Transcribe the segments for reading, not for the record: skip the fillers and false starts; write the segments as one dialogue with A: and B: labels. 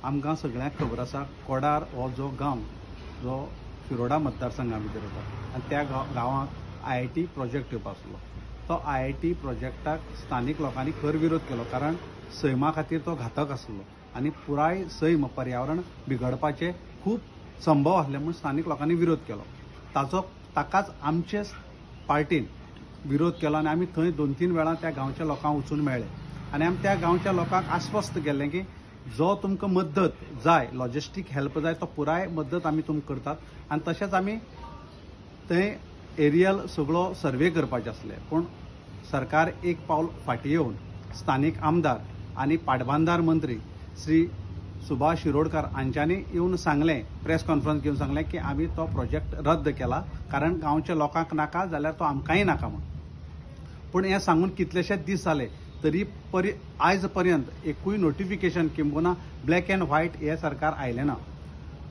A: आमकां सगळ्यांक खबर आसा कोडार हो जो गांव जो शिरोडा मतदारसंघा भितर येता आनी त्या गांवांत IIT प्रोजेक्ट येवपा आसलो. तो IIT प्रोजेक्टाक स्थानीक लोकांनी खर विरोध केलो कारण सैमा खातीर तो घातक आसलो आनी पुराय सैम पर्यावरण बिगडपाचे खूब संभव आसले म्हूण स्थानीक लोकांनी विरोध केलो. ताकाच आमचे पार्टीन विरोध केलो आनी आमी थंय 2-3 वेळा त्या गांवच्या लोकांक वचून मेळ्ळे आनी आमी त्या गांवच्या लोकांक आस्वस्थ केलें की जो तुमकां मद्दत जाय लॉजिस्टीक हेल्प जाय तो पुराय मद्दत आमी तुमकां करतात आनी तशेंच आमी थंय एरियल सगळो सर्वे करपाचे आसले. पूण सरकार एक पावल फाटीं येवन स्थानीक आमदार आनी पाटबंधार मंत्री श्री सुभाष शिरोडकर हांच्यांनी येवन सांगलें, प्रेस कॉन्फरन्स घेवन सांगलें की आमी तो प्रोजेक्ट रद्द केला कारण गांवच्या लोकांक नाका जाल्यार तो आमकांय नाका म्हूण. पूण हें सांगून कितलेशेच दीस जाले तरी आयज पर्यंत एकूय नोटिफिकेशन किंबहुना ब्लॅक एंड व्हायट हे सरकार आयलें ना.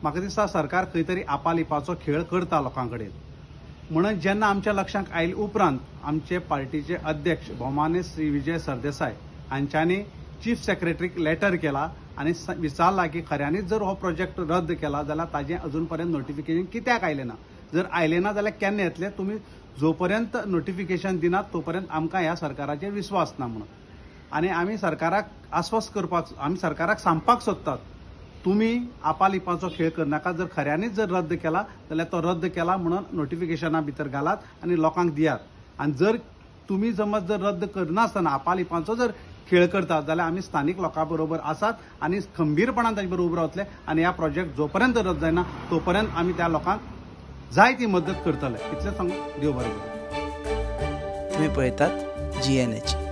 A: म्हाका दिसता सरकार खंय तरी आपालिपाचो खेळ करता लोकां कडेन. म्हणून जेन्ना आमच्या लक्षांत आयले उपरांत आमचे पार्टीचे अध्यक्ष भौमान्य श्री विजय सरदेसाय हांच्यांनी चीफ सेक्रेटरीक लेटर केला आनी विचारला की खऱ्यांनीच जर हो प्रोजेक्ट रद्द केला जाल्यार ताजें अजून पर्यंत नोटिफिकेशन कित्याक आयलें ना. जर आयलें ना जाल्यार केन्ना येतलें. तुमी जो पर्यंत नोटिफिकेशन दिनात तो पर्यंत आमकां ह्या सरकाराचेर विस्वास ना म्हणून. आनी आमी सरकाराक आस्वस्थ करपाक आमी सरकाराक सांगपाक सोदतात तुमी आपालिपाचो खेळ करनाका. जर खऱ्यांनीच जर रद्द केला जाल्यार तो रद्द केला म्हणून नोटिफिकेशना भितर घालात आनी लोकांक दियात. आनी जर तुमी समज जर रद्द करनासतना आपालिपाचो जर खेळ करतात जाल्यार आमी स्थानीक लोकां बरोबर आसात आनी खंबीरपणान ताचे बरोबर उबे रावतले आनी ह्या प्रोजेक्ट जो पर्यंत रद्द जायना तो पर्यंत आमी त्या लोकांक जाय ती मदत करतले. इतलें सांगून देव बरें करूं.
B: तुम्ही पळयतात GNH.